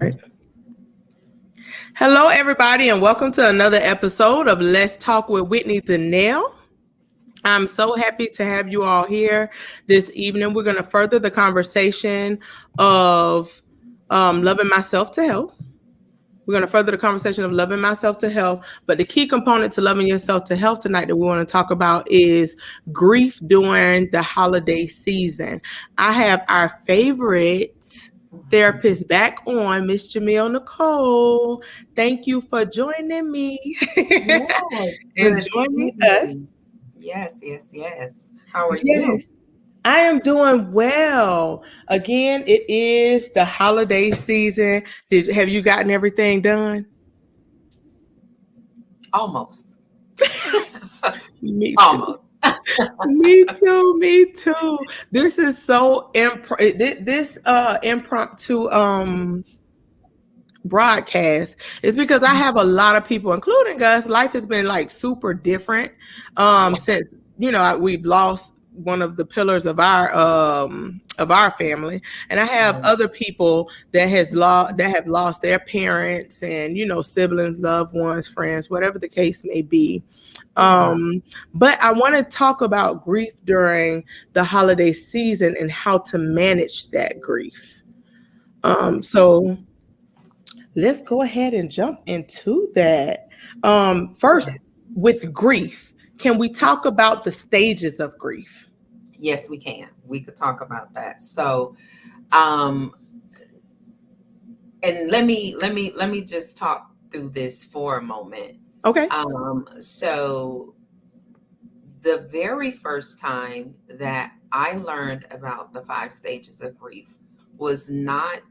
Right. Hello, everybody, and welcome to another episode of Let's Talk with Whitney Donnell. I'm so happy to have you all here this evening. We're going to further the conversation of loving myself to health. We're going to further the conversation of loving myself to health. But the key component to loving yourself to health tonight that we want to talk about is grief during the holiday season. I have our favorite therapist back on, Miss Jimmeal Nicole. Thank you for joining me and joining us. Yes. How are you? Yes, I am doing well. Again, it is the holiday season. Have you gotten everything done? Almost. Me too. Almost. Me too. Me too. This is so impromptu broadcast is because I have a lot of people, including us. Life has been like super different since we've lost one of the pillars of our family, and I have other people that have lost their parents and siblings, loved ones, friends, whatever the case may be. But I want to talk about grief during the holiday season and how to manage that grief. So let's go ahead and jump into that. First, with grief, can we talk about the stages of grief? Yes, we can. We could talk about that. So, um, and let me just talk through this for a moment. Okay. So the very first time that I learned about the 5 stages of grief was not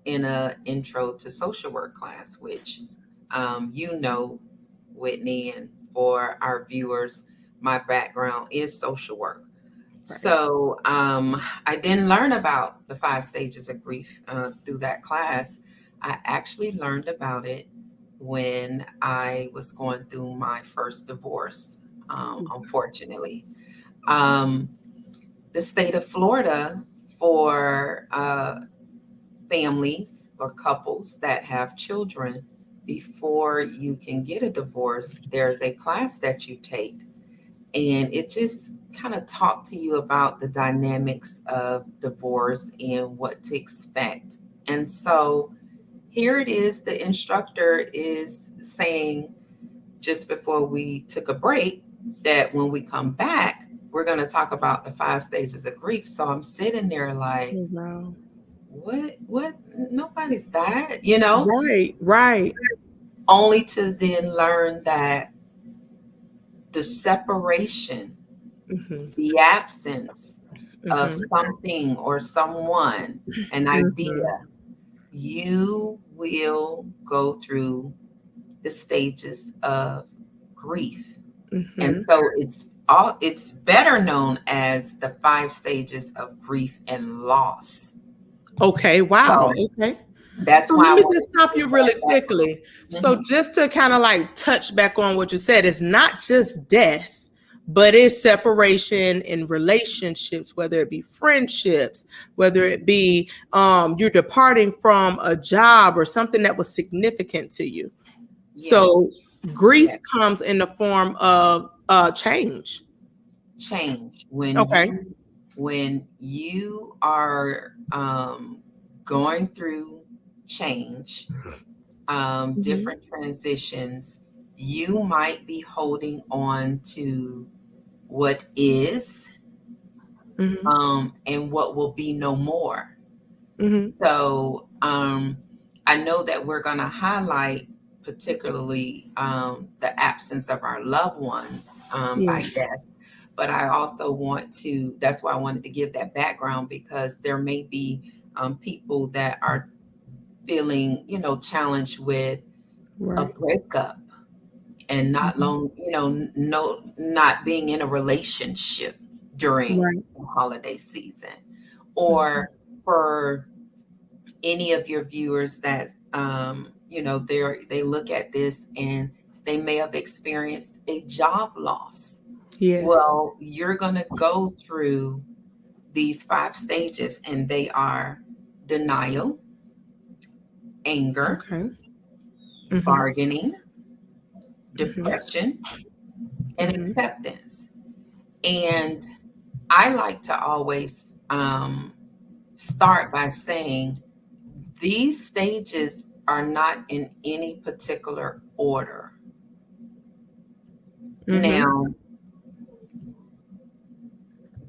in a intro to social work class, which Whitney, and for our viewers, my background is social work. Right. So I didn't learn about the 5 stages of grief through that class. I actually learned about it when I was going through my first divorce, unfortunately. Um, the state of Florida, for families or couples that have children, before you can get a divorce, there's a class that you take, and it just kind of talk to you about the dynamics of divorce and what to expect. And so here it is, the instructor is saying, just before we took a break, that when we come back, we're going to talk about the 5 stages of grief. So I'm sitting there like, Oh, wow. what nobody's died. Right. Only to then learn that the separation, Mm-hmm. the absence of Mm-hmm. something or someone, an Mm-hmm. idea, you will go through the stages of grief. And Mm-hmm. so it's better known as the 5 stages of grief and loss. Okay. Wow. So Okay. that's So why let I me wanted just to stop give you really that quickly. So background. just to kind of like touch back on what you said, it's not just death, but it's separation in relationships, whether it be friendships, whether it be you're departing from a job or something that was significant to you. Yes, So grief yes. comes in the form of change. Change when Okay. you are going through change, Mm-hmm. different transitions, you might be holding on to what is, Mm-hmm. and what will be no more. Mm-hmm. So I know that we're going to highlight particularly the absence of our loved ones by Yes. death. But I also want to, that's why I wanted to give that background, because there may be people that are feeling, challenged with a Right. breakup and not Mm-hmm. long, no, not being in a relationship during Right. the holiday season, Mm-hmm. or for any of your viewers that they look at this and they may have experienced a job loss. Yes. Well, you're going to go through these 5 stages, and they are denial, anger, Okay. Mm-hmm. bargaining, Mm-hmm. depression, and Mm-hmm. acceptance. And I like to always start by saying these stages are not in any particular order. Mm-hmm. Now,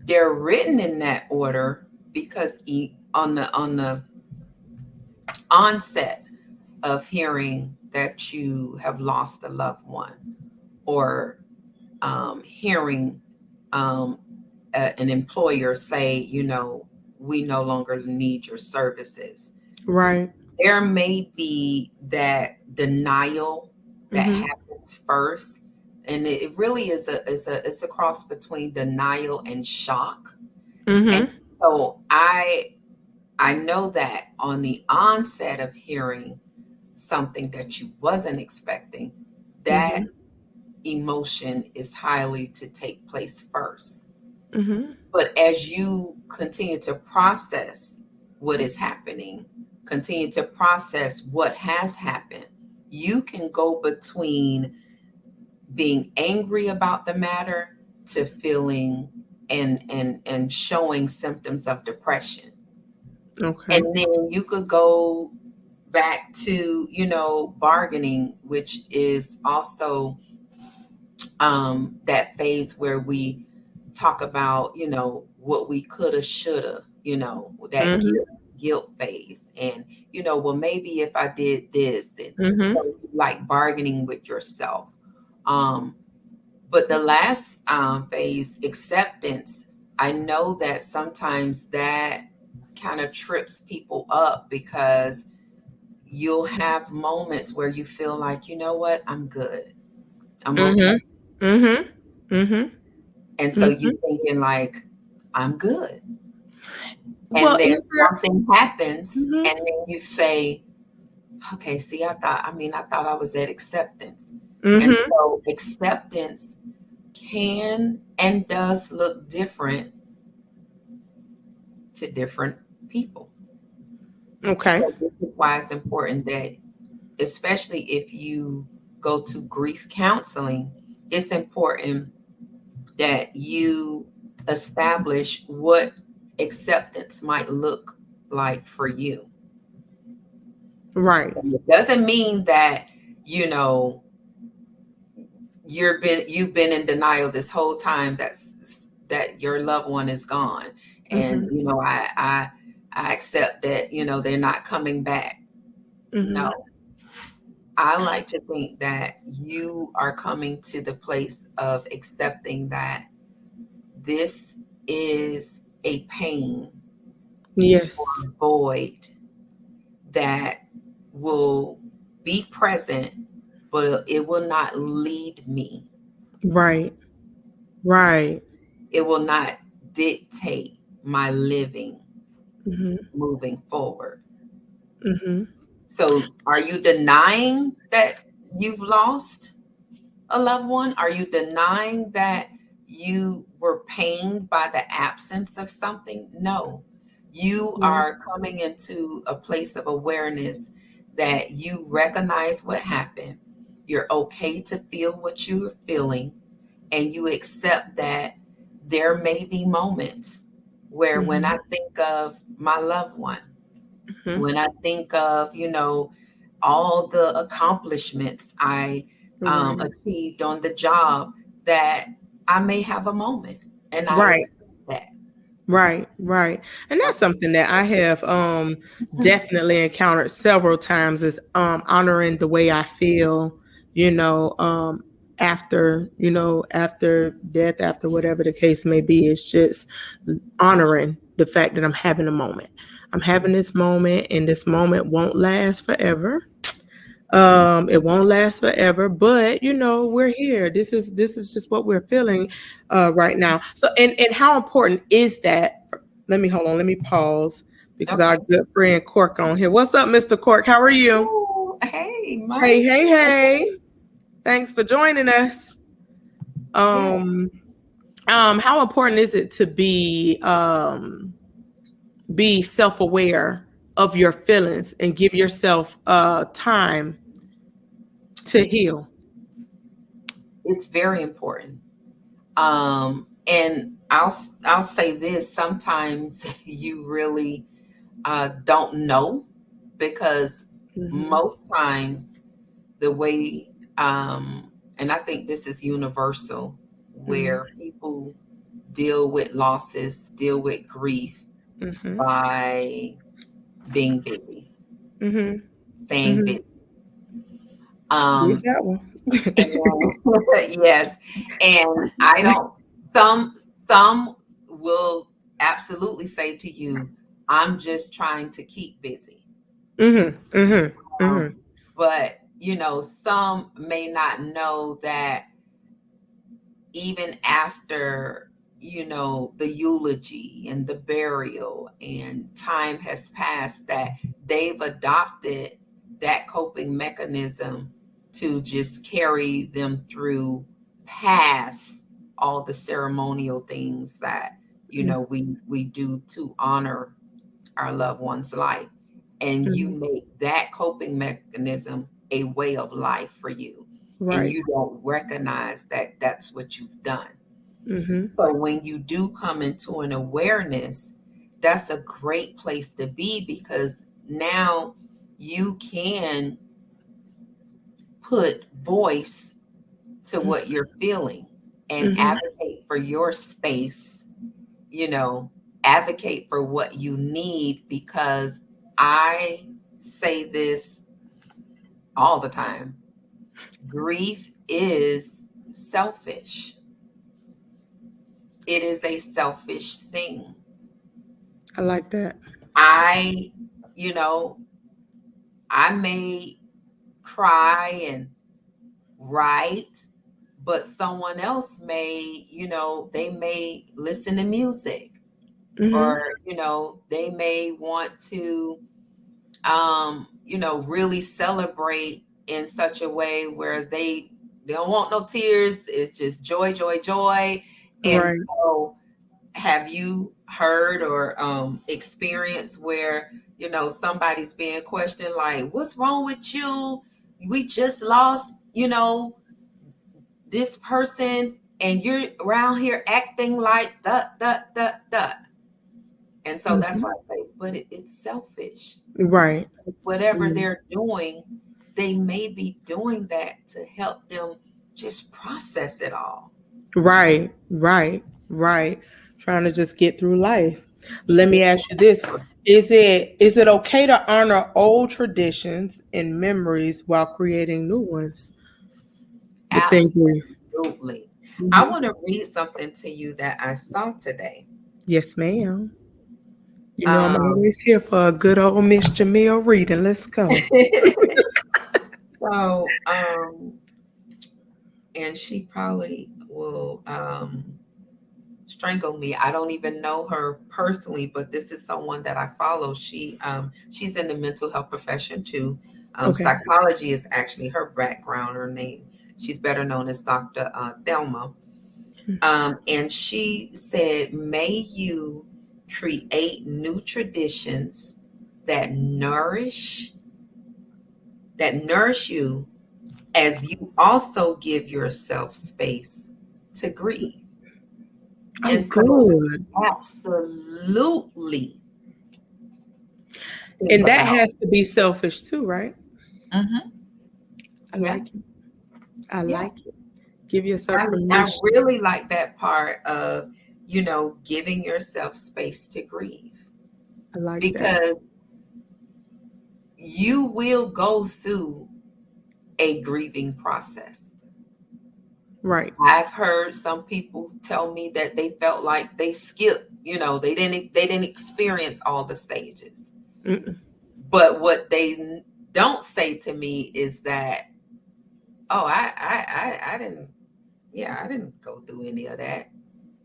they're written in that order because on the onset of hearing that you have lost a loved one, or hearing um, an employer say, we no longer need your services. Right. There may be that denial that Mm-hmm. happens first, and it really is a cross between denial and shock. And Mm-hmm. so I know that on the onset of hearing something that you wasn't expecting, that Mm-hmm. emotion is highly to take place first. Mm-hmm. But as you continue to process what is happening, continue to process what has happened, you can go between being angry about the matter to feeling and showing symptoms of depression. Okay. And then you could go back to, bargaining, which is also that phase where we talk about, what we coulda, shoulda, that Mm-hmm. guilt phase. And, well, maybe if I did this, and Mm-hmm. so like bargaining with yourself. Um, but the last phase, acceptance, I know that sometimes that kind of trips people up because you'll have moments where you feel like, you know what, I'm good. I'm okay. Mm-hmm. Mm-hmm. Mm-hmm. And so Mm-hmm. you thinking like, I'm good. Well, And then is there? something happens Mm-hmm. and then you say, okay, see, I thought I was at acceptance. And Mm-hmm. so acceptance can and does look different to different people. Okay. So this is why it's important that, especially if you go to grief counseling, it's important that you establish what acceptance might look like for you. Right. And it doesn't mean that, you know, you've been in denial this whole time that your loved one is gone. And, Mm-hmm. I accept that, they're not coming back. Mm-hmm. No. I like to think that you are coming to the place of accepting that this is a pain Yes. void that will be present, but it will not lead me. Right. Right. It will not dictate my living Mm-hmm. moving forward. Mm-hmm. So, are you denying that you've lost a loved one? Are you denying that you were pained by the absence of something? No. You Yeah. are coming into a place of awareness that you recognize what happened. You're okay to feel what you're feeling, and you accept that there may be moments where, when Mm-hmm. I think of my loved one, Mm-hmm. when I think of, all the accomplishments I Right. achieved on the job, that I may have a moment, and I Right. accept that. Right, right. And that's something that I have definitely encountered several times is honoring the way I feel, you know, after, after death, after whatever the case may be. It's just honoring the fact that I'm having a moment. I'm having this moment and this moment won't last forever. It won't last forever, but we're here. This is just what we're feeling right now. So, and how important is that? Let me hold on. Let me pause because Okay. our good friend Cork on here. What's up, Mr. Cork? How are you? Oh, hey, Hey, Mike. hey, hey! Thanks for joining us. Yeah. Um, how important is it to be self aware of your feelings and give yourself time to heal. It's very important. And I'll say this: sometimes you really don't know, because Mm-hmm. most times the way, and I think this is universal, Mm-hmm. where people deal with losses, deal with grief Mm-hmm. by being busy, Mm-hmm. staying Mm-hmm. busy. Get Um, that one. and yes, and I don't. Some will absolutely say to you, "I'm just trying to keep busy." Mm-hmm. Mm-hmm. Mm-hmm. But some may not know that even after the eulogy and the burial and time has passed, that they've adopted that coping mechanism to just carry them through past all the ceremonial things that we do to honor our loved one's life. And you Mm-hmm. make that coping mechanism a way of life for you, and Right. you don't recognize that that's what you've done. Mm-hmm. So when you do come into an awareness, that's a great place to be, because now you can put voice to what you're feeling and Mm-hmm. advocate for your space, you know, advocate for what you need. Because I say this all the time: grief is selfish. It is a selfish thing. I like that. I, you know, I may cry and write, but someone else may, they may listen to music, Mm-hmm. or, they may want to, really celebrate in such a way where they don't want no tears. It's just joy, joy, joy. And Right. so, have you heard or experienced where somebody's being questioned, like, what's wrong with you? We just lost this person, and you're around here acting like that, that. And so that's Mm-hmm. why I say, but it's selfish. Right. Whatever Mm-hmm. they're doing, they may be doing that to help them just process it all. Right. Right. Right. Trying to just get through life. Let me ask you this. Is it okay to honor old traditions and memories while creating new ones within grief? Absolutely. I Mhm. want to read something to you that I saw today. Yes, ma'am. You know I'm Um, always here for a good old Miss Jimmeal reading. Let's go. so, and she probably will strangle me. I don't even know her personally, but this is someone that I follow. She's in the mental health profession too. Okay. Psychology is actually her background, her name. She's better known as Dr. Thelma. And she said, may you create new traditions that nourish you, as you also give yourself space to grieve. Oh, And so, good. absolutely think And that about. has to be selfish too, right? Hmm. I Yeah, like it. I yeah. like it. Give yourself I permission. really like that part of, giving yourself space to grieve, I like that. because you will go through a grieving process. Right. I've heard some people tell me that they felt like they skipped, they didn't experience all the stages. Mm-mm. But what they don't say to me is that, oh, I didn't, yeah, I didn't go through any of that.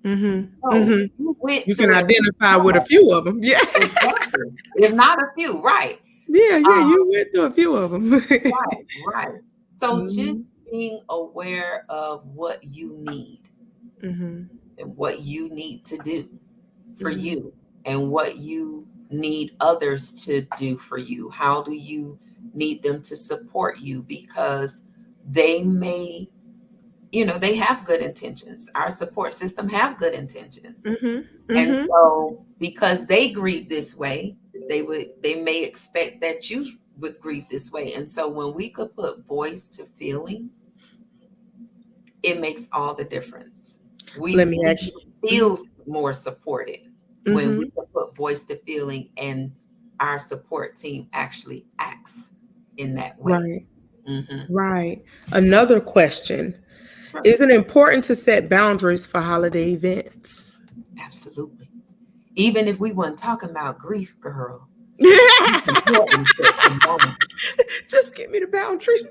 Mm-hmm. No, Mm-hmm. you went You can through at least identify some with a of it. few of them. Yeah. Exactly. If not a few, right. Yeah, yeah, Um, you went through a few of them. right, right. So just Mm-hmm. being aware of what you need Mm-hmm. and what you need to do for Mm-hmm. you, and what you need others to do for you? How do you need them to support you? Because they may, they have good intentions. Our support system have good intentions. Mhm. And Mhm. so because they grieve this way, they may expect that you would grieve this way. And so when we could put voice to feeling, it makes all the difference. Let We me we ask you. feel more supported when we Mhm. can put voice to feeling and our support team actually acts in that way. Right. Hmm. Right. Another question. Sure. Is it important to set boundaries for holiday events? Absolutely. Even if we weren't talking about grief, girl, it's important to set some boundaries. Just give me the boundaries.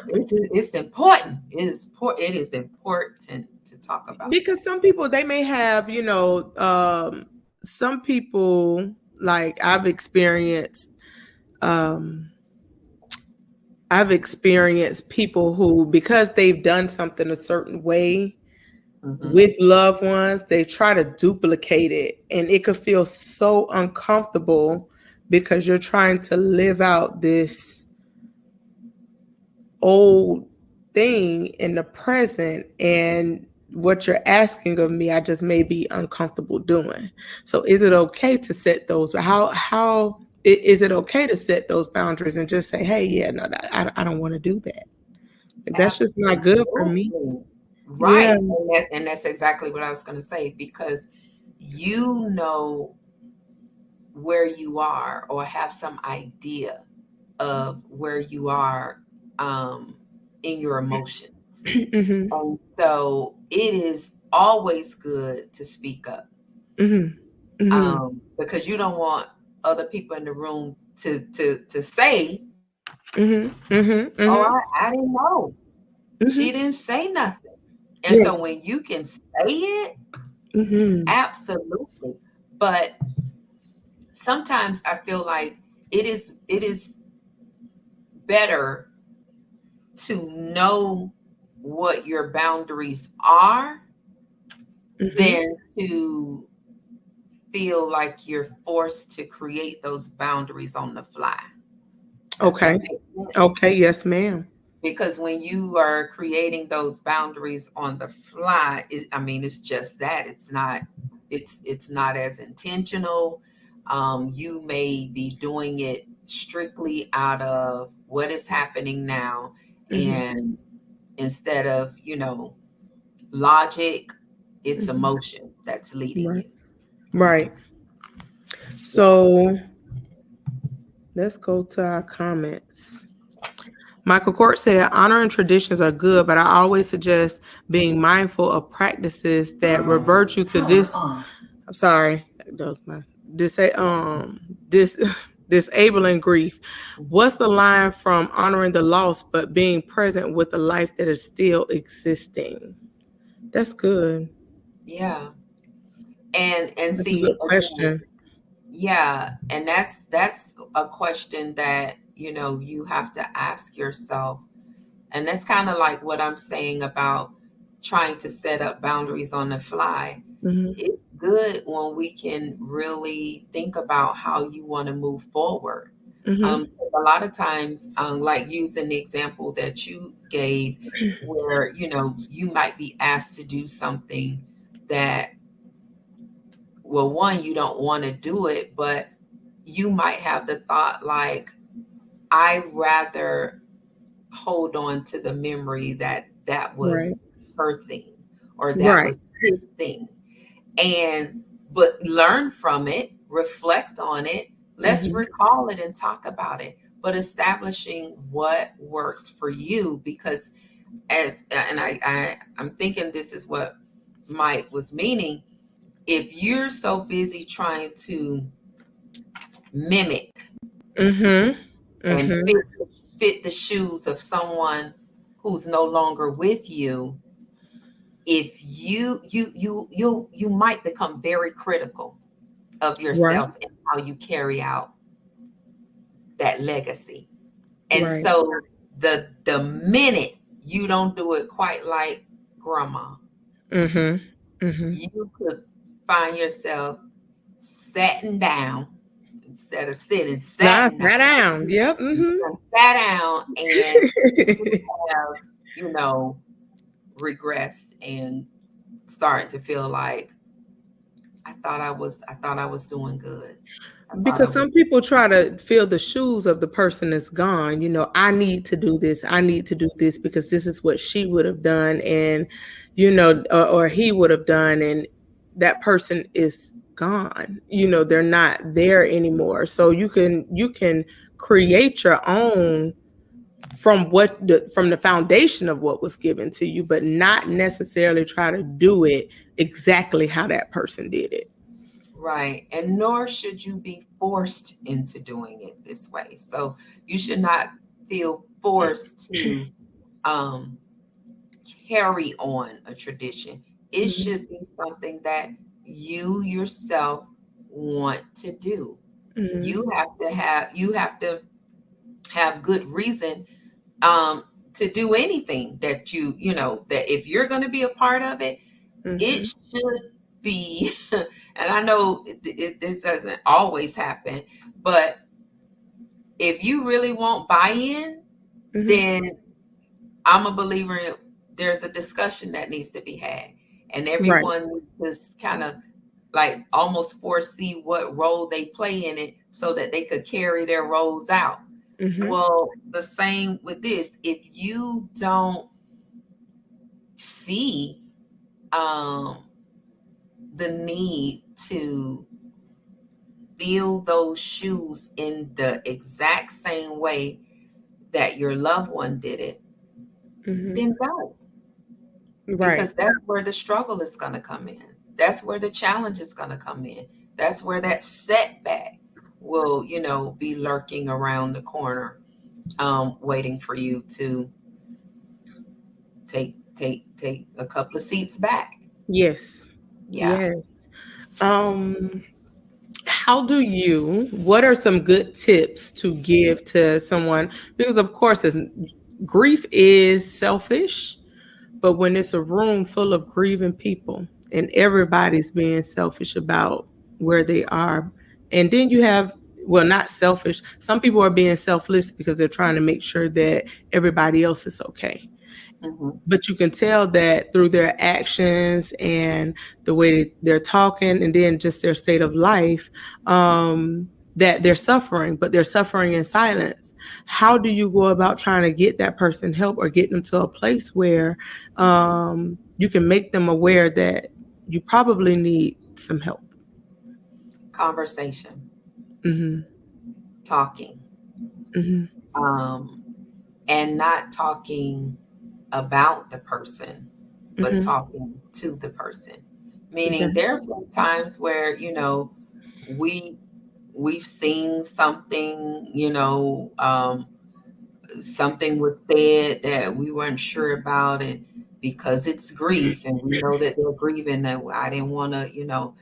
It's important. It is important to talk about that. Because some people, they may have, some people, like um I've experienced people who, because they've done something a certain way Hmm. with loved ones, they try to duplicate it, and it could feel so uncomfortable because you're trying to live out this old thing in the present, and what you're asking of me, I just may be uncomfortable doing. So is it okay to set those, is it okay to set those boundaries and just say, hey, yeah, no, I don't want to do that. Like, that's just not good for me. Absolutely. Yeah. Right. And that's exactly what I was going to say, because you know where you are or have some idea of where you are um, in your emotions. Hmm. And so it is always good to speak up, Hmm. Hmm. because you don't want other people in the room to say, Hmm. Hmm. oh, Hmm. I didn't know. She Hmm. didn't say nothing. And Yeah. so when you can say it, Hmm. absolutely. But sometimes I feel like it is better to know what your boundaries are Hmm. than to feel like you're forced to create those boundaries on the fly. Does that Okay. make sense? Okay. Yes, ma'am. Because when you are creating those boundaries on the fly, I mean, it's just that it's not as intentional. You may be doing it strictly out of what is happening now, Hmm. and instead of logic, it's Hmm. emotion that's leading Right. you. Right. Yeah. So let's go to our comments. Michael Court said, honor and traditions are good, but I always suggest being mindful of practices that revert you to this. I'm sorry, that was my dis this disabling grief. What's the line from honoring the loss but being present with a life that is still existing? That's good. Yeah. And That's a see good again, question. yeah, and that's a question that you have to ask yourself. And that's kind of like what I'm saying about trying to set up boundaries on the fly. Hmm. It's good when we can really think about how you want to move forward. Hmm. A lot of times, like using the example that you gave, where you might be asked to do something that, well, one, you don't want to do it, but you might have the thought like, I rather hold on to the memory that Right. was her thing, or that Right. was his thing, and but learn from it, reflect on it. Let's Hmm. recall it and talk about it, but establishing what works for you. Because I'm thinking this is what Mike was meaning. If you're so busy trying to mimic Hmm. and Hmm. fit the shoes of someone who's no longer with you, if you might become very critical of Right. yourself and how you carry out that legacy. And Right. so the minute you don't do it quite like grandma, Hmm. Hmm. you could find yourself Sitting down instead of sitting, Nah, sitting down. sat down. Yep. Sat down and you have, you know, regressed and starting to feel like I thought I was doing good. I thought I Because was some people try to fill the shoes of the person that's gone. I need to do this. I need to do this because this is what she would have done, and or he would have done, and that person is gone. They're not there anymore. So you can create your own from the foundation of what was given to you, but not necessarily try to do it exactly how that person did it. right. And nor should you be forced into doing it this way. So you should not feel forced to um carry on a tradition. It Mhm. should be something that you yourself want to do. Mhm. You have to have good reason um to do anything that that if you're going to be a part of it, it Mhm. should be and I know this doesn't always happen, but if you really want buy-in, Mhm. then I'm a believer in there's a discussion that needs to be had, and Right. everyone needs to kind of like almost foresee what role they play in it so that they could carry their roles out. Mhm. Well, the same with this. If you don't see um, the need to fill those shoes in the exact same way that your loved one did it, Mhm. then don't. Right. Because that's where the struggle is going to come in. That's where the challenge is going to come in. That's where that setback will, be lurking around the corner, waiting for you to take a couple of seats back. Yes. Yeah. Yes. Um, what are some good tips to give to someone? Because of course, grief is selfish, but when it's a room full of grieving people and everybody's being selfish about where they are, and then you have, well, not selfish, some people are being selfless because they're trying to make sure that everybody else is okay. Hmm. But you can tell that through their actions and the way they're talking, and then just their state of life, that they're suffering, but they're suffering in silence. How do you go about trying to get that person help or get them to a place where you can make them aware that you probably need some help? Conversation, Hmm. talking, Hmm. um, and not talking about the person, but Hmm. talking to the person. Meaning, Okay. there have been times where we we've seen something, something was said that we weren't sure about, and because it's grief, and we know that they're grieving, that I didn't want to,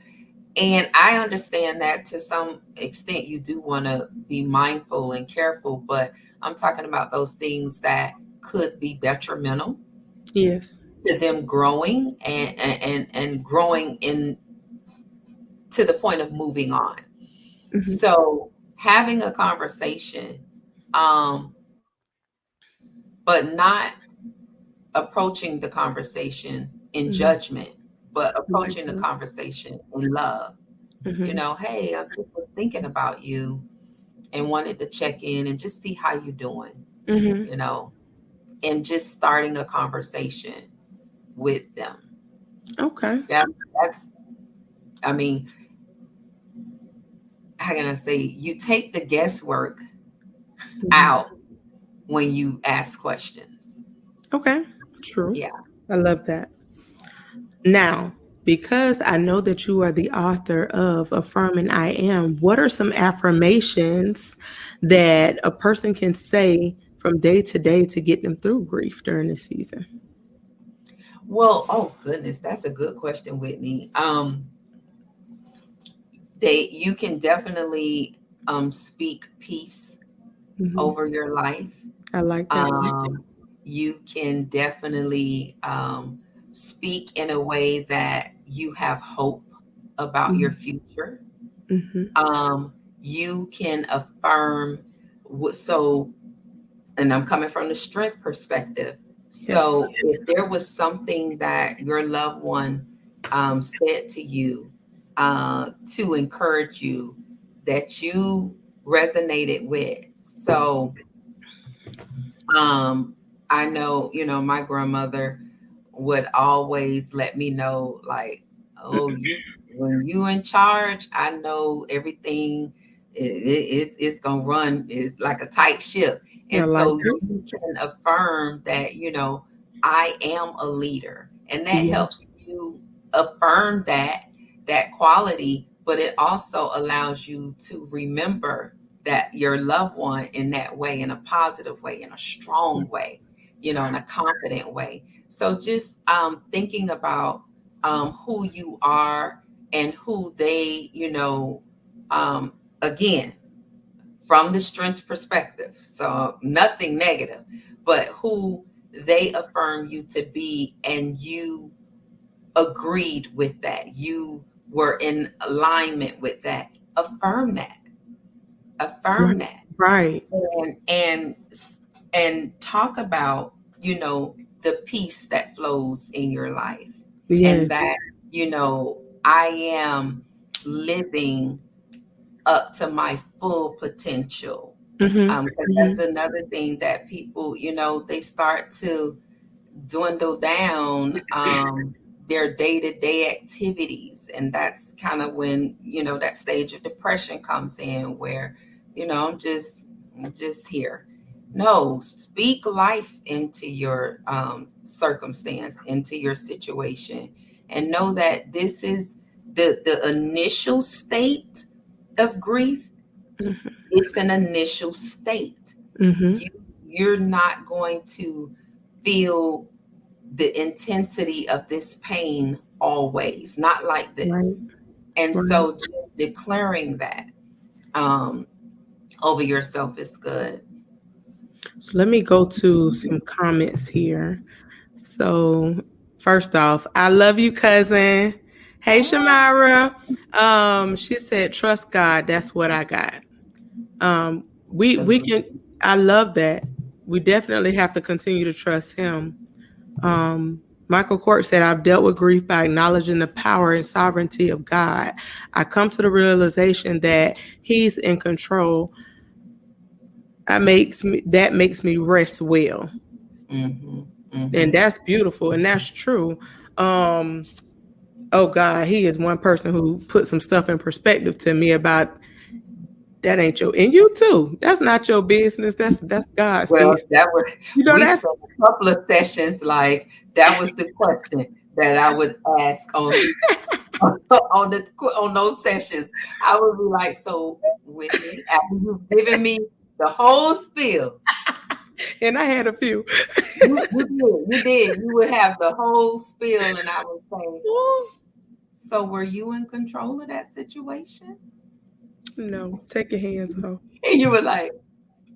and I understand that to some extent you do want to be mindful and careful, but I'm talking about those things that could be detrimental Yes. to them growing and growing in to the point of moving on. Hmm. So having a conversation, um, but not approaching the conversation in Hmm. judgment, but Like approaching the that. conversation in love. Hmm. Hey, I just was thinking about you and wanted to check in and just see how you're doing, Hmm. you know, and just starting a conversation with them. Okay. That's I mean, how can I say, you take the guesswork Hmm. out when you ask questions. Okay. True. Yeah. I love that. Now, because I know that you are the author of Affirming I Am, what are some affirmations that a person can say from day to day to get them through grief during this season? Well, oh goodness, that's a good question, Whitney. You can definitely speak peace Hmm. over your life. I like that. Um, you can definitely speak in a way that you have hope about your Hmm. future. Mm-hmm. You can affirm so, and I'm coming from the strength perspective. Yes. So if there was something that your loved one said to you to encourage you that you resonated with. So um, I know, my grandmother would always let me know, like, oh, when you in charge, I know everything it's gonna run is like a tight ship. I And like so it. you can affirm that, I am a leader. And that Yeah. helps you affirm that quality, but it also allows you to remember that your loved one in that way, in a positive way, in a strong way, in a confident way. So just thinking about who you are and who they, um, again, from the strength perspective. So nothing negative, but who they affirm you to be, and you agreed with that. You were in alignment with that. Affirm that. Affirm Right. that. Right. And talk about the peace that flows in your life, and Yes. that I am living up to my full potential, Mm-hmm. because Mm-hmm. that's another thing that people they start to dwindle down their day-to-day activities, and that's kind of when that stage of depression comes in, where I'm just here. No, speak life into your circumstance, into your situation, and know that this is the initial state of grief. It's an initial state. Mm-hmm. you you're not going to feel the intensity of this pain always, not like Right. this. And Right. so just declaring that um, over yourself is good. So let me go to some comments here. So first off, I love you, cousin. Hey, Ah, Shamira. She said, "Trust God. That's what I got." We agree. can. I love that. We definitely have to continue to trust Him. Michael Court said, "I've dealt with grief by acknowledging the power and sovereignty of God. I come to the realization that He's in control. That makes me rest well." Mm-hmm. And Mm-hmm. that's beautiful and that's true. um oh God, he is one person who put some stuff in perspective to me about that ain't your, and you too, that's not your business, that's God's Well, business. that was You know, we that's spent a couple of sessions, like that was the question that I would ask on on those sessions. I would be like, so Whitney, after you've given me the whole spiel, and I had a few. you would have the whole spiel, and I would say, so were you in control of that situation? No, take your hands off. And you were like,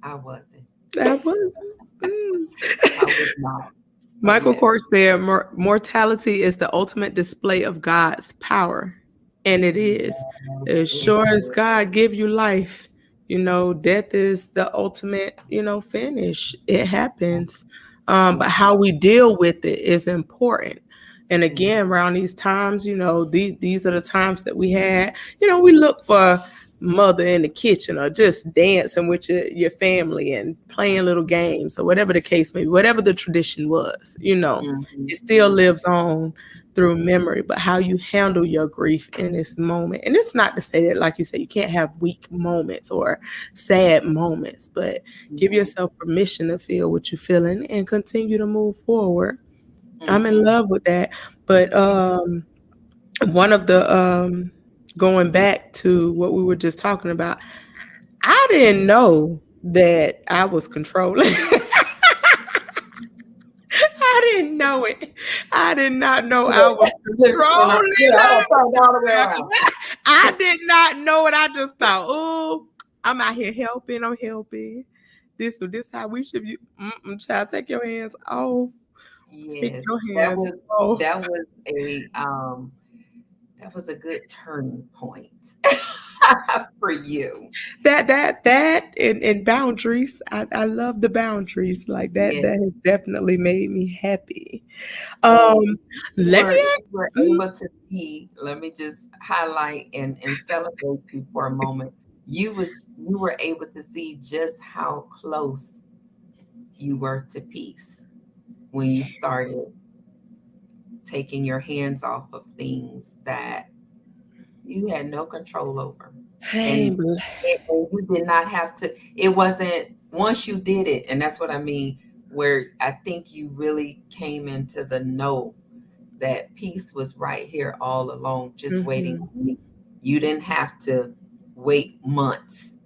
I wasn't. That was mm. I was not. So Michael yes. Kort said, Mortality is the ultimate display of God's power." And it is. Yes, As it sure as is. God give you life, death is the ultimate, finish. It happens. But how we deal with it is important. And again, around these times, these are the times that we had, we look for mother in the kitchen or just dancing with your family and playing little games or whatever the case may be, whatever the tradition was, Mhm, it still mhm, lives on through memory. But how you handle your grief in this moment, and it's not to say that, like you said, you can't have weak moments or sad moments, but give mhm, yourself permission to feel what you're feeling and continue to move forward. I'm in mhm, love with that. But one of the going back to what we were just talking about, I didn't know that I was controlling. I didn't know it. I did not know I was controlling yeah, I'm her. gonna turn it all the way around. I did not know it. I just thought, oh, I'm out here helping. I'm helping. This how we should be. Child, take your hands off. Take Yes, your that hands was off. that was a that was a good turning point. for you. And boundaries. I love the boundaries. Like that. Yeah. That has definitely made me happy. Oh, Um, let me you ask. were Mhm. able to see, let me just highlight and celebrate you for a moment. You were able to see just how close you were to peace when you started taking your hands off of things that you had no control over. Hey, And you did not have to, it wasn't, once you did it, and that's what I mean, where I think you really came into the know that peace was right here all along, just waiting hmm on me. You didn't have to wait months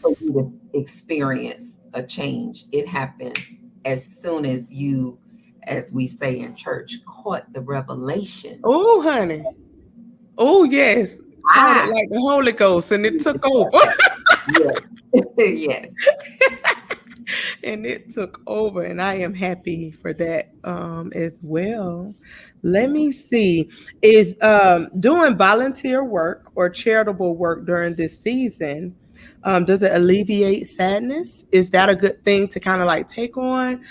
for yes. you to experience a change. It happened as soon as you, as we say in church, caught the revelation. Oh, honey. Oh, yes. Caught it Ah, like the Holy Ghost, and it took over. yes, yes. And it took over, and I am happy for that as well. Let me see. Is doing volunteer work or charitable work during this season, does it alleviate sadness? Is that a good thing to kind of like take on,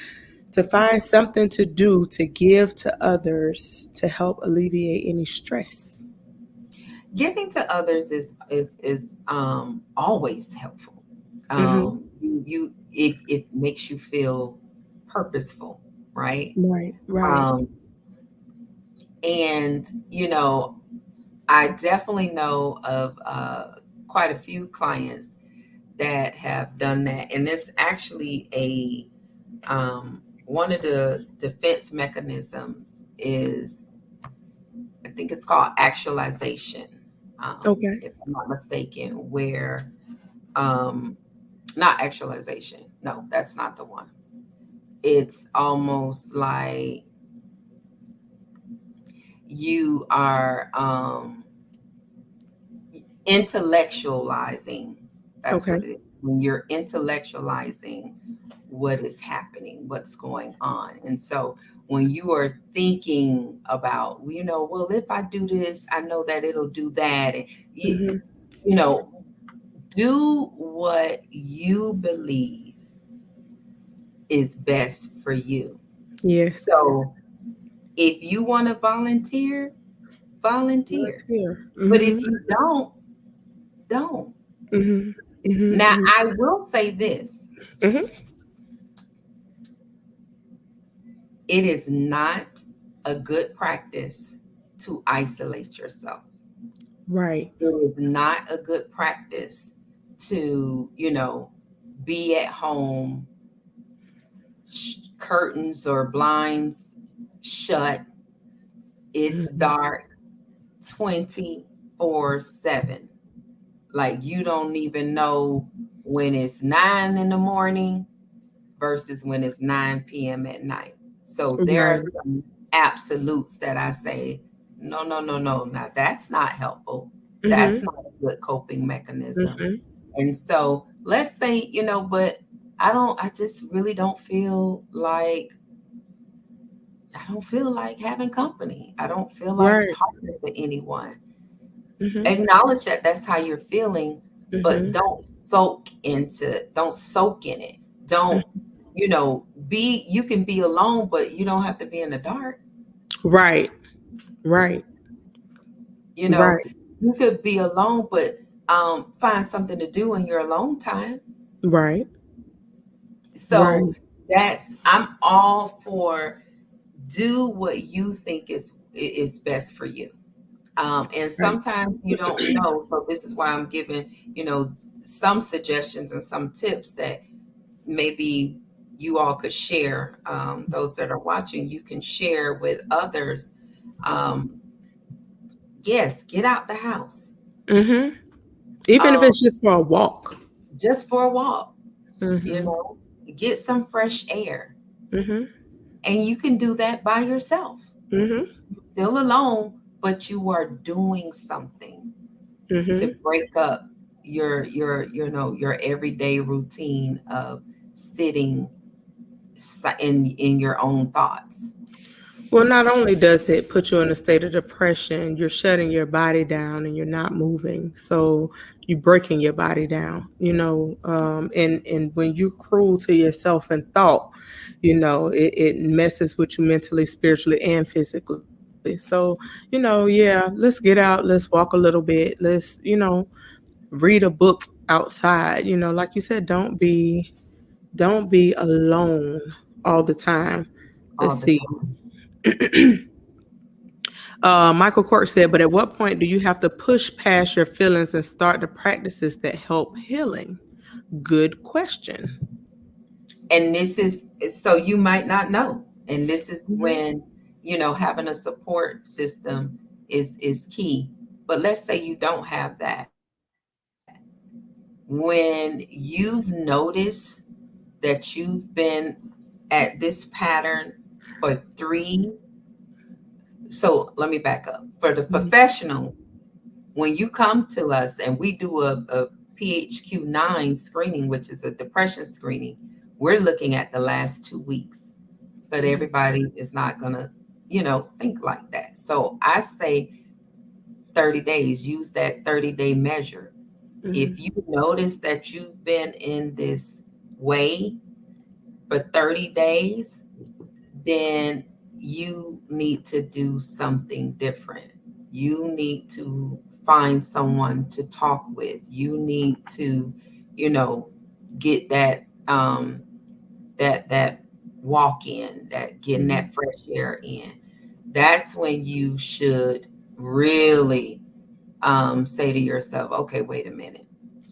to find something to do to give to others to help alleviate any stress? Giving to others is always helpful. Mm-hmm. It makes you feel purposeful, right? Right, right. Um, and I definitely know of quite a few clients that have done that, and it's actually a one of the defense mechanisms is, I think it's called actualization, Okay. if I'm not mistaken, where um, not actualization. No, that's not the one. It's almost like you are intellectualizing. That's Okay. what it is. When you're intellectualizing what is happening, what's going on. And so when you are thinking about, well, if I do this, I know that it'll do that. And Mm-hmm. you know, do what you believe is best for you. Yes. So if you want to volunteer, volunteer. Volunteer. But Mm-hmm. if you don't. Mm-hmm. Now, Mm-hmm. I will say this, Mm-hmm. it is not a good practice to isolate yourself. Right. It is not a good practice to, be at home, curtains or blinds shut, it's Mm-hmm. dark 24/7. Like you don't even know when it's 9 in the morning versus when it's 9 p.m. at night. So there are Right. some absolutes that I say, no, no, no, no. Now that's not helpful. That's Mm-hmm. not a good coping mechanism. Mm-hmm. And so let's say, but I just really don't feel like having company. I don't feel like Right. talking to anyone. Mm-hmm. Acknowledge that that's how you're feeling, but Mm-hmm. don't soak in it. Don't, you can be alone, but you don't have to be in the dark. Right. Right. You know, Right. you could be alone, but find something to do in your alone time. Right. So Right. I'm all for do what you think is best for you. And Right. sometimes you don't know. So this is why I'm giving, some suggestions and some tips that maybe you all could share. Those that are watching, you can share with others. Um, yes, get out the house, Mm-hmm. Even if um, it's just for a walk. just for a walk, you Mm-hmm. know, get some fresh air. Mm-hmm. And you can do that by yourself, Mm-hmm. still alone, but you are doing something to Mm-hmm. break up your everyday routine of sitting in your own thoughts. Well, not only does it put you in a state of depression, you're shutting your body down and you're not moving. So you're breaking your body down, and when you're cruel to yourself in thought, it messes with you mentally, spiritually, and physically. So, yeah, let's get out, let's walk a little bit, read a book outside. Like you said, don't be alone all the time. Let's all the see. time. Michael Cork said, but at what point do you have to push past your feelings and start the practices that help healing? Good question. And this is so you might not know. And this is Mhm. when, having a support system is key. But let's say you don't have that. When you've noticed that you've been at this pattern for so let me back up. For the Mhm. professionals, when you come to us and we do a PHQ-9 screening, which is a depression screening, we're looking at the last 2 weeks. But everybody is not going to, think like that. So I say 30 days, use that 30-day measure. If Mhm. you notice that you've been in this way for 30 days, then you need to do something different. You need to find someone to talk with. You need to, you know, get that walk in, that getting Mhm. that fresh air in. That's when you should really say to yourself, okay, wait a minute.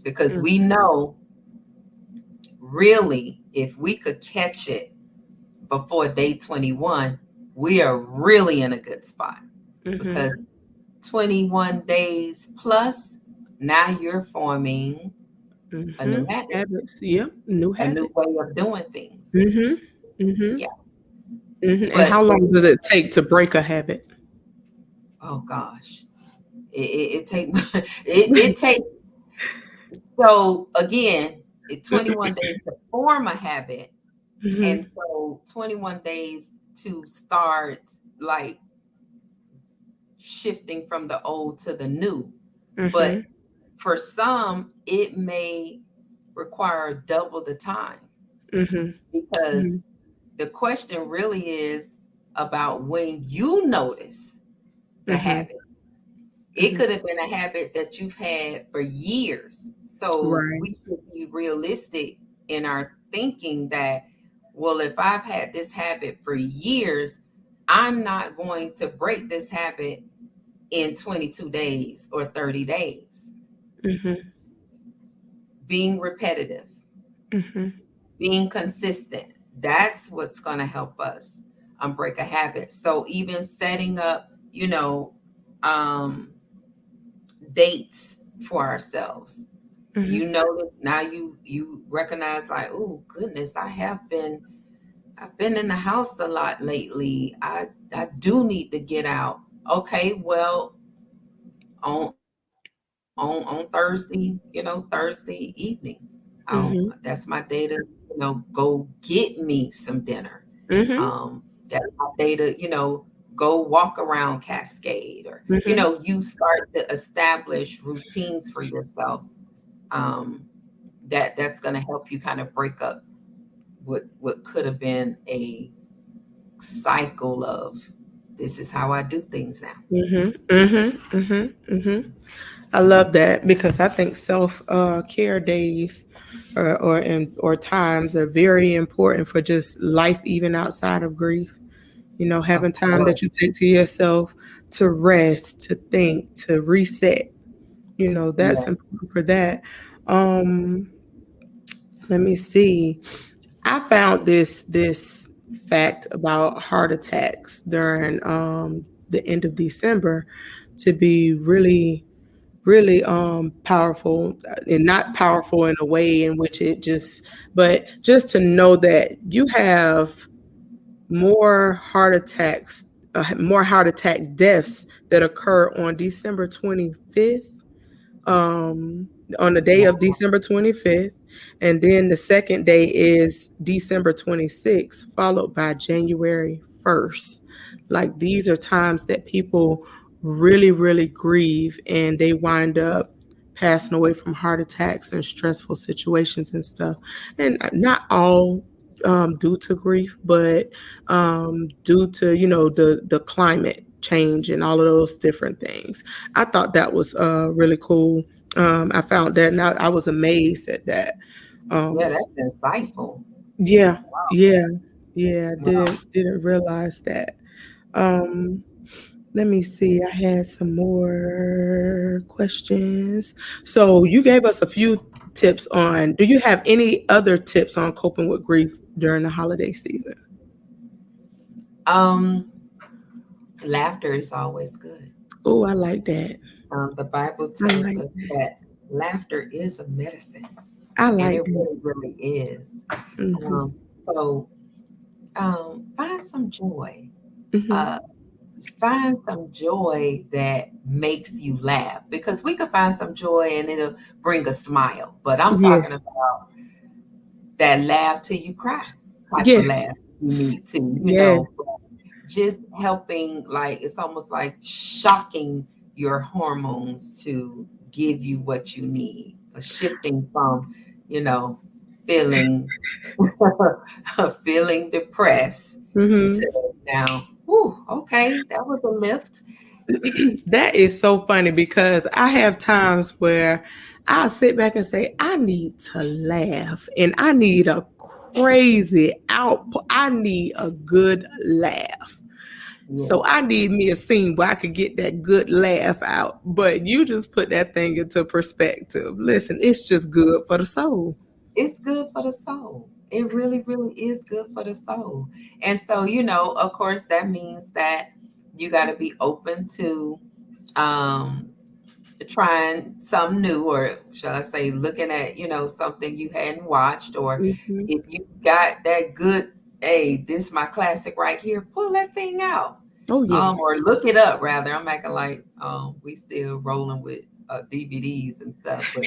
Because Mhm. we know really if we could catch it before day 21, we are really in a good spot Mhm. because 21 days plus, now you're forming a new Mhm. habit, Habits. Yep. New a new habit. way of doing things. Mhm. Mhm. Yeah. Mhm. And But how long does it take to break a habit? oh gosh, it take it take so again, 21 days to form a habit, and Mhm. so 21 days to start like shifting from the old to the new. But Mhm. for some, it may require double the time Mhm. because Mhm. the question really is about when you notice the Mhm. habit. It Mhm. could have been a habit that you've had for years. So Right. we should be realistic in our thinking that, well, if I've had this habit for years, I'm not going to break this habit in 22 days or 30 days. Mhm. Being repetitive, Mhm. being consistent, that's what's going to help us break a habit. So even setting up, um, dates for ourselves. You Mhm. notice now you recognize like, oh goodness, I've been in the house a lot lately. I do need to get out. Okay, well, on Thursday, Thursday evening, that's my day to, go get me some dinner. Mhm. That's my day to, go walk around Cascade, or Mhm. you start to establish routines for yourself. Um, that's going to help you kind of break up what could have been a cycle of this is how I do things now. Mhm. Mhm. Mhm. Mhm. I love that because I think self care days or times are very important for just life, even outside of grief. Of Having time that course. you take to yourself to rest, to think, to reset. That's Yes. important for that. Um, Let me see. I found this fact about heart attacks during the end of December to be really really powerful, and not powerful in a way in which it just, but just to know that you have more heart attacks, more heart attack deaths that occur on December 25th, on the day of Wow. December 25th, and then the second day is December 26th, followed by January 1st. Like these are times that people really, really grieve and they wind up passing away from heart attacks and stressful situations and stuff. And not all due to grief, but due to, the climate change and all of those different things. I thought that was really cool. I found that and I was amazed at that. Yeah, Um, that's insightful. yeah, Wow. yeah, yeah. Wow. Didn't realize that. Um, Let me see. I had some more questions. So you gave us a few tips on. Do you have any other tips on coping with grief during the holiday season? Um, Laughter is always good. Oh, I like that. The Bible I tells like us that. that laughter is a medicine, I and like it that. really, really is. Mhm. So find some joy. Uh, Mhm. find some joy that makes you laugh, because we could find some joy and it'll bring a smile. But I'm talking Yes. about that laugh till you cry type of laugh. Yes. You need to, Yes. just helping, like it's almost like shocking your hormones to give you what you need, shifting from, you know, feeling feeling depressed Mhm. to now, whew, okay, that was a lift. That is so funny because I have times where I'll sit back and say, I need to laugh and I need a crazy output. I need a good laugh. So Yes, I need me a scene where I could get that good laugh out. But you just put that thing into perspective. Listen, it's just good for the soul. it's good for the soul. It really, really is good for the soul. And so, of course, that means that you got to be open to um trying something new, or shall I say looking at, something you hadn't watched, or Hmm. if you got that good, hey, this is my classic right here, pull that thing out. Oh, yes. Or look it up, rather. I'm acting like we still rolling with DVDs and stuff, but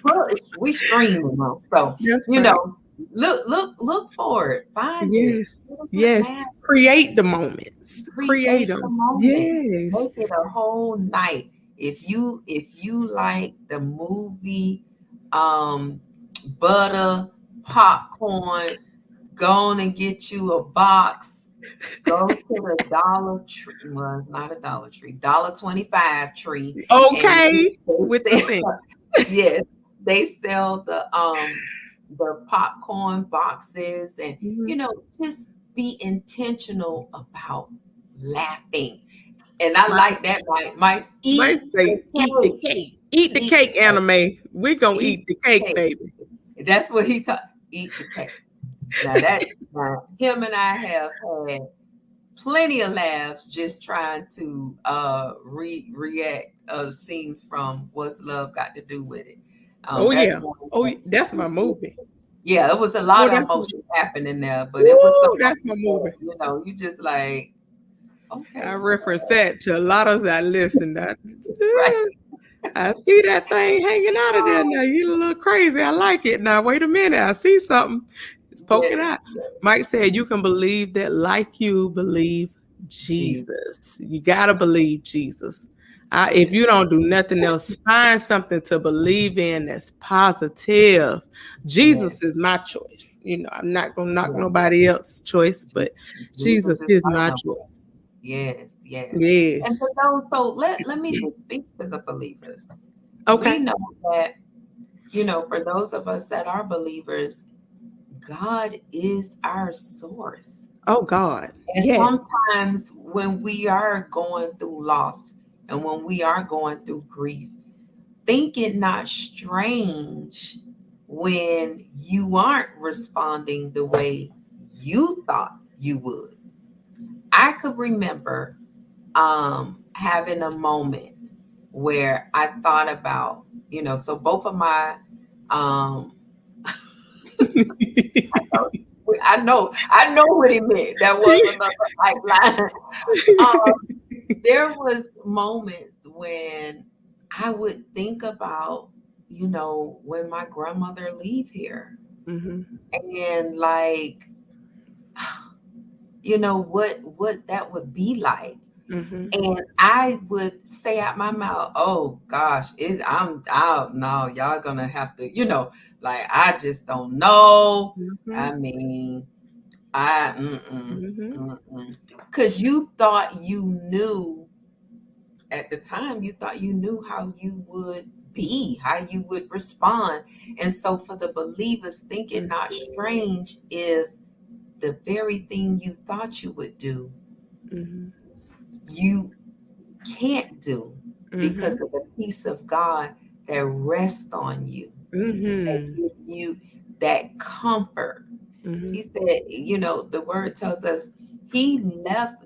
well, we streaming them. So, That's you right. know, look for it, find it, Yes. get a good Yes. laugh, Create the moments. Create create the them. moment, Yes. make it a whole night. If you like the movie, um butter popcorn, go on and get you a box. Go to the Dollar Tree. Well, it's not a Dollar Tree. $1.25 tree, and Okay. With the they scent. sell, yes, they sell the popcorn boxes, and Mhm. just be intentional about laughing. And I My, like that. Mike, my eat the say, eat the cake. cake. Eat the Eat cake, the cake. anime. We gonna Eat eat the the cake, cake. baby. That's what he taught. Eat the cake. Now him and I have had plenty of laughs just trying to react scenes from What's Love Got to Do with It. Oh That's yeah. one Oh, that, that's my movie. yeah, it was a Oh, lot of that's my, emotion happening there, but it was so woo, much that's my that, movie. you just like, I okay, reference that to a lot of that. Listen, that right. I see that thing hanging out of there now. You a little crazy. I like it. Now wait a minute. I see something. It's poking Yes, out. yes, Mike said you can believe that like you believe Jesus, Jesus. You gotta believe Jesus. If yes, you don't do nothing else, find something to believe in that's positive. yes, Jesus is my choice. I'm not gonna knock yes. nobody else's choice, Je- but Jesus Jesus is is my my number choice. one. Yes, yes. And Yes. for those, so let me just speak to the believers. We Okay. know that, for those of us that are believers, God is our source. Oh God. And Yes. sometimes when we are going through loss and when we are going through grief, think it not strange when you aren't responding the way you thought you would. I could remember having a moment where I thought about, so both of my um I know what he meant. That was another lifeline. There was moments when I would think about, when my grandmother leave here, Mhm. and like what that would be like. Mhm. And I would say out my mouth, "Oh gosh, I'm out. No, y'all gonna have to, like I just don't know. I Mhm. mean, I mm-mm, Mhm. mm-mm." Because you thought you knew at the time, you thought you knew how you would be, how you would respond. And so for the believers, think it not strange if the very thing you thought you would do, Mhm. you can't do because Mhm. of the peace of God that rests on you and Mhm. give you that comfort. He Mhm. said, the word tells us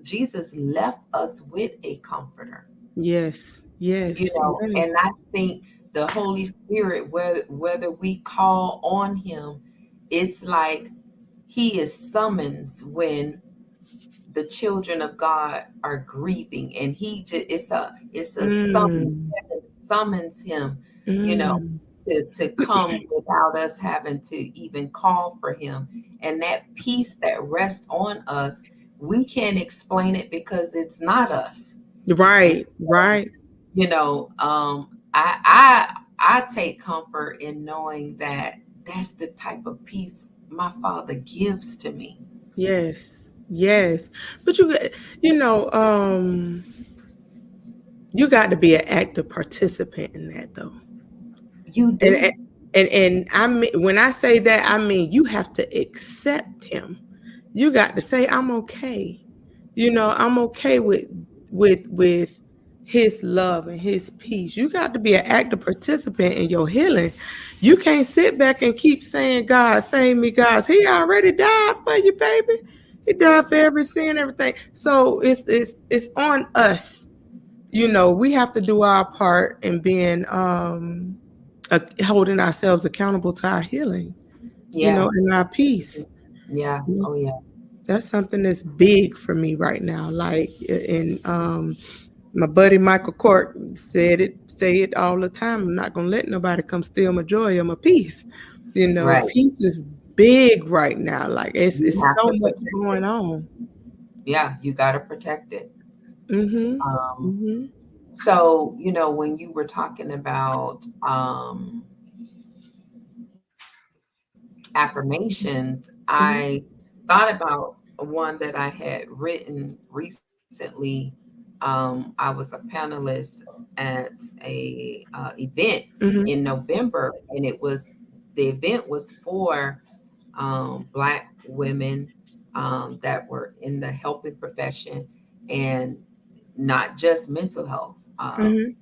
Jesus left us with a comforter, Yes. Yes. Yes. and I think the Holy Spirit, whether we call on him, it's like he is summons when the children of God are grieving, and he just it's a summons. Mm. Heaven summons him, you know, Mm. to come without us having to even call for him. And that peace that rests on us, we can't explain it because it's not us. And Right. so, Right. I take comfort in knowing that that's the type of peace my Father gives to me. Yes. Yes. But you know, you got to be an active participant in that though. You And do. I mean, when I say that, I mean you have to accept him. You got to say, I'm okay. I'm okay with his love and his peace. You got to be an active participant in your healing. You can't sit back and keep saying, God, save me, God. He already died for you, baby. He died for every sin, everything. So it's on us. We have to do our part in being holding ourselves accountable to our healing, Yeah. and our peace. Yeah. Oh, yeah. That's something that's big for me right now. Like, and my buddy Michael Court say it all the time. I'm not gonna let nobody come steal my joy or my peace. Right. Peace is big right now. Like You it's have so to much protect going it. on. Yeah, you got to protect it. Mhm. Um, Mhm. so, when you were talking about affirmations, Mhm. I thought about one that I had written recently. I was a panelist at a event Mhm. in November, and the event was for Black women that were in the helping profession, and not just mental health. Mhm.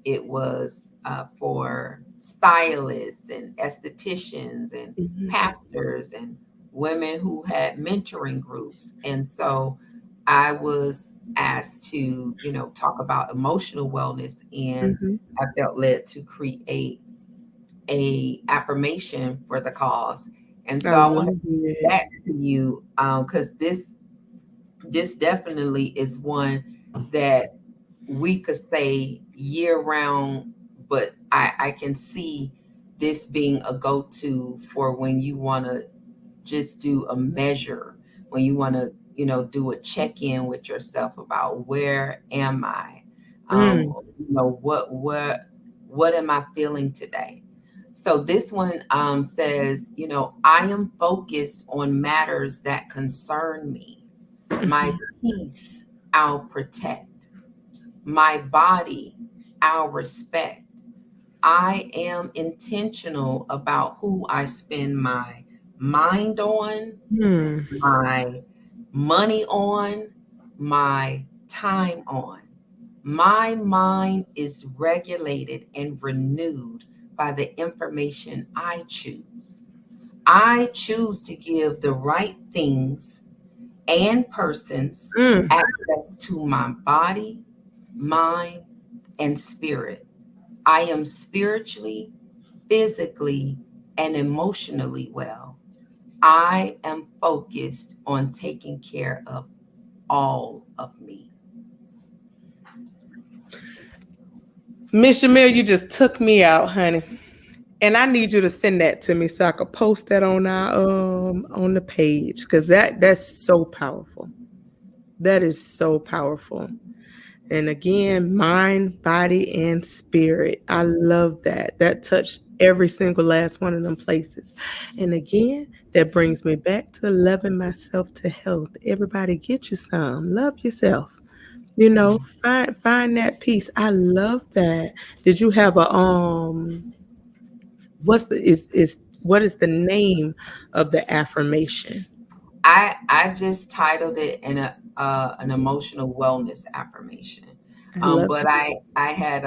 It was for stylists and estheticians and Mhm. pastors and women who had mentoring groups. And so I was asked to, talk about emotional wellness, and Mhm. I felt led to create a affirmation for the cause. And I so I want to love read it. that to you because this definitely is one that we could say year round, but I can see this being a go-to for when you want to just do a measure, when you want to, do a check-in with yourself about where am I? Mm. What am I feeling today? So this one says, I am focused on matters that concern me. My Mhm. peace I'll protect. My body I'll respect. I am intentional about who I spend my mind on, Hmm. my money on, my time on. My mind is regulated and renewed by the information I choose. I choose to give the right things and persons Mm. access to my body, mind, and spirit. I am spiritually, physically, and emotionally well. I am focused on taking care of all of me. Miss Jimmeal, you just took me out, honey. And I need you to send that to me so I could post that on the page, because that's so powerful. That is so powerful. And again, mind, body, and spirit. I love that. That touched every single last one of them places. And again, that brings me back to loving myself to health. Everybody get you some. Love yourself. Yeah. Find that peace. I love that. Did you have a what's the is what is the name of the affirmation? I just titled it an emotional wellness affirmation. I love But it. I had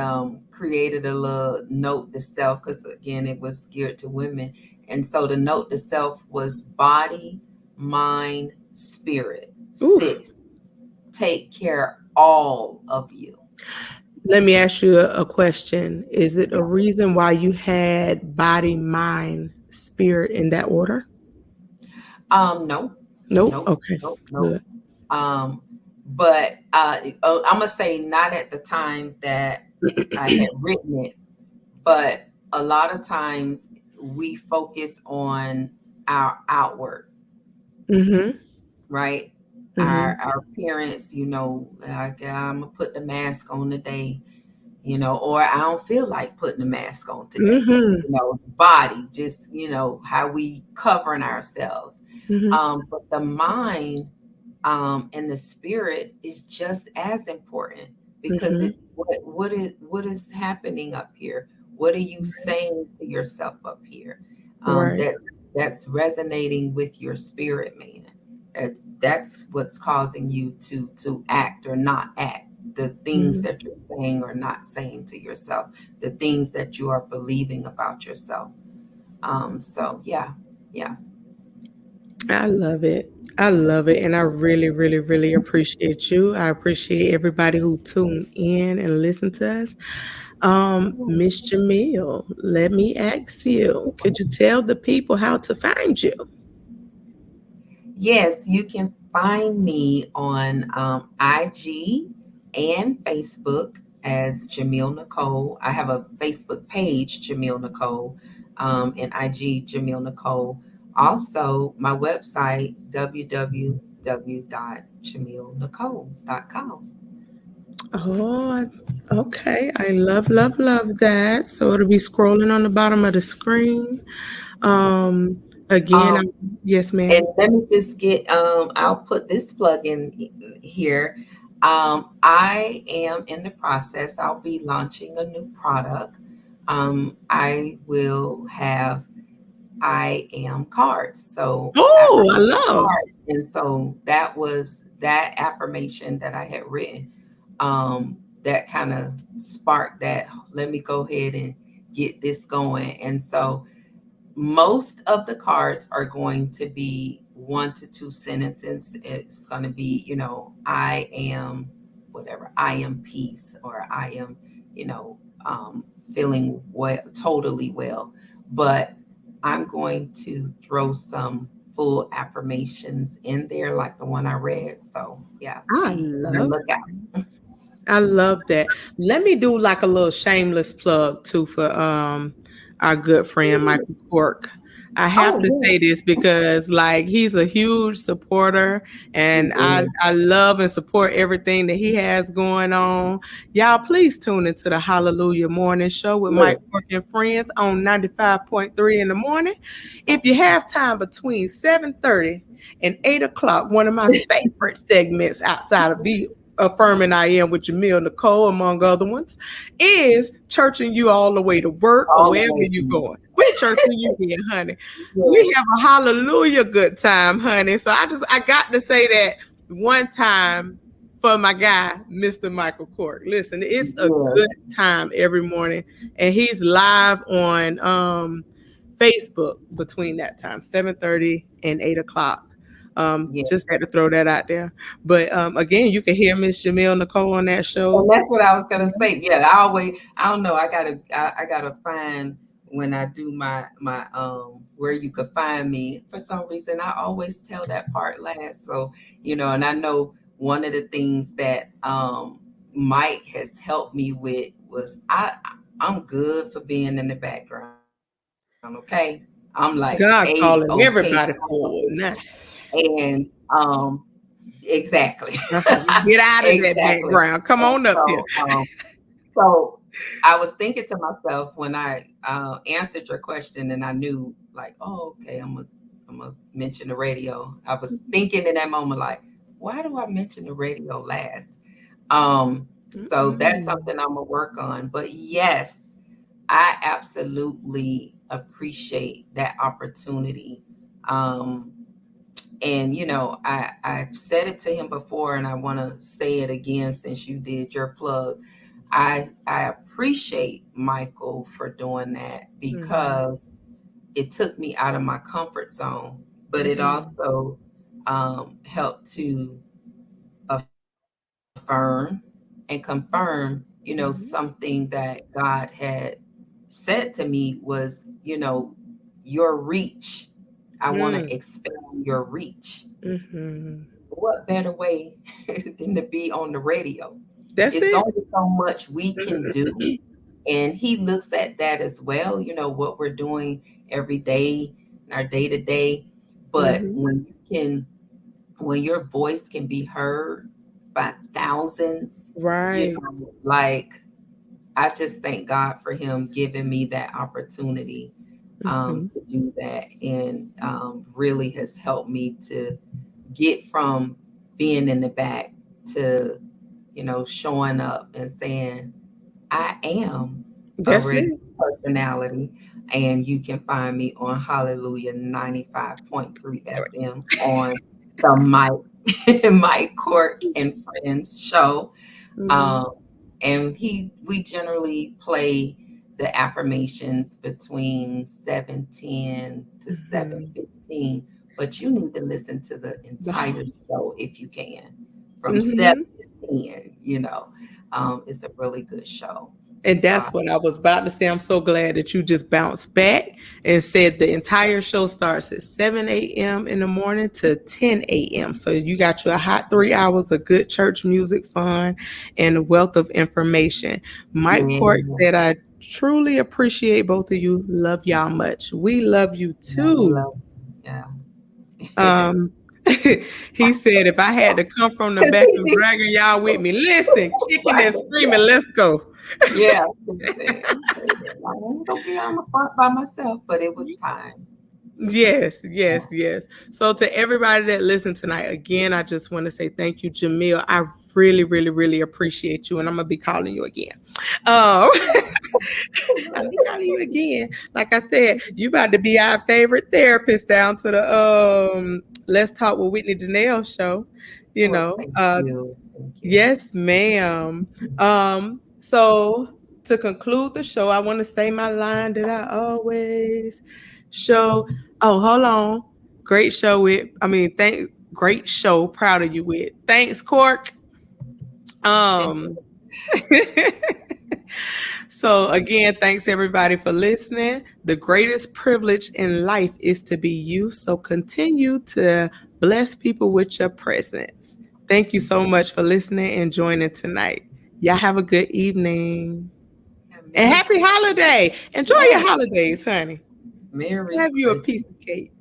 created a little note to self, because again it was geared to women, and so the note to self was body, mind, spirit. Ooh. Sis, take care all of you. Let me ask you a question. Is it a Yeah. reason why you had body, mind, spirit in that order? No, Nope. nope, Okay. nope, nope. Good. Um, but I'm gonna say not at the time that I had written it, but a lot of times we focus on our outward, Mm-hmm. right? Mm-hmm. Our appearance, like I'm gonna put the mask on today, or I don't feel like putting the mask on today. Mm-hmm. Body, just how we covering ourselves. Mm-hmm. But the mind, and the spirit is just as important, because Mm-hmm. it's what is happening up here. What are you saying to yourself up here? Right. That's resonating with your spirit, man. That's what's causing you to act or not act. The things Mm-hmm. that you're saying or not saying to yourself, the things that you are believing about yourself. So yeah, yeah. I love it. I love it. And I really, really, really appreciate you. I appreciate everybody who tuned in and listened to us. Miss Jamil, let me ask you, could you tell the people how to find you? Yes, you can find me on IG and Facebook as Jimmeal Nicole. I have a Facebook page, Jimmeal Nicole, and IG, Jimmeal Nicole. Also, my website, www.jimmealnicole.com. Oh, okay. I love, love, love that. So it'll be scrolling on the bottom of the screen. Again, Um, yes, And ma'am. let me just I'll put this plug in here. I am in the process, I'll be launching a new product. I will have I am cards. So Oh, I affirmation love. cards. And so that was that affirmation that I had written, that kind of sparked that. Let me go ahead and get this going. And so most of the cards are going to be 1 to 2 sentences. It's going to be, I am whatever, I am peace, or I am, you know, feeling well, totally well. But I'm going to throw some full affirmations in there, like the one I read. So, yeah, I be on the love. lookout. I love that. Let me do like a little shameless plug too for our good friend Michael Cork. I have Oh, to yeah. say this because like he's a huge supporter and I Yeah. I love and support everything that he has going on. Y'all please tune into the Hallelujah Morning Show with Mike Look. Cork and Friends on 95.3 in the morning. If you have time between 7:30 and 8 o'clock, one of my favorite segments outside of the affirming I am with Jimmeal Nicole, among other ones, is churching you all the way to work or All the wherever way. you going. We churching you here, honey. We Yes. have a hallelujah good time, honey. So I got to say that one time for my guy, Mr. Michael Cork. Listen, it's a Yes. good time every morning, and he's live on Facebook between that time, 7:30 and 8 o'clock. Yes. Just had to throw that out there. But again, you can hear Miss Jimmeal Nicole on that And show. that's what I was gonna say. Yeah, I don't know. I gotta find when I do my where you could find me. For some reason, I always tell that part last. So and I know one of the things that Mike has helped me with was I'm good for being in the background. Okay. I'm like, God hey, calling okay, everybody forward now. and exactly, Get out of that exactly. background. Come And on up here. so I was thinking to myself when I answered your question, and I knew like, oh, okay, I'm gonna mention the radio. I was thinking in that moment like, why do I mention the radio last? So that's Mm-mm. something I'm gonna work on. But yes, I absolutely appreciate that opportunity. Um, and I've said it to him before, and I want to say it again since you did your plug. I appreciate Michael for doing that Mhm. because it took me out of my comfort zone, but it Mhm. also helped to affirm and confirm, Mhm. something that God had said to me was, your reach. I want to Mm. expand your reach. Mhm. What better way than to be on the radio? That's It's it. only so much we can do. And he looks at that as well, what we're doing every day, in our day to day. But Mhm. when your voice can be heard by thousands, Right. like I just thank God for him giving me that opportunity Mhm. to do that, and really has helped me to get from being in the back to, showing up and saying, I am a That's radio it. personality. And you can find me on Hallelujah 95.3 FM on the Mike Cork and Friends show. Mhm. Um, and we generally play the affirmations between 7:10 to Mhm. 7:15, but you need to listen to the entire show if you can, from 7 Mhm. to 10. It's a really good show. And So I, that's what I was about to say. I'm so glad that you just bounced back and said the entire show starts at 7 a.m. in the morning to 10 a.m. So you got you a hot 3 hours of good church music, fun, and a wealth of information. Mike Court man, said, I truly appreciate both of you. Love y'all much. We love you I too. love, yeah. Um, he said, if I had to come from the back and dragging y'all with me, listen, kicking Right, and screaming, let's go. yeah, I ain't gonna be on the front by myself, but it was time. Yes, yes, yes. So to everybody that listened tonight, again, I just want to say thank you, Jimmeal. I really, really, really appreciate you, and I'm gonna be calling you again. Um, I'll be calling you again. Like I said, you about to be our favorite therapist down to the Let's Talk with Whitney Danelle show. You Well, know, thank you. Thank you. yes, ma'am. So to conclude the show, I want to say my line that I always show. Oh, hold on. Great show great show. Proud of you with. Thanks, Cork. Um So, again, thanks everybody for listening. The greatest privilege in life is to be you. So, continue to bless people with your presence. Thank you so much for listening and joining tonight. Y'all have a good evening Yeah, and Merry happy Christmas. holiday. Enjoy your Yes, holidays, honey. Merry Have you a piece Christmas. of cake.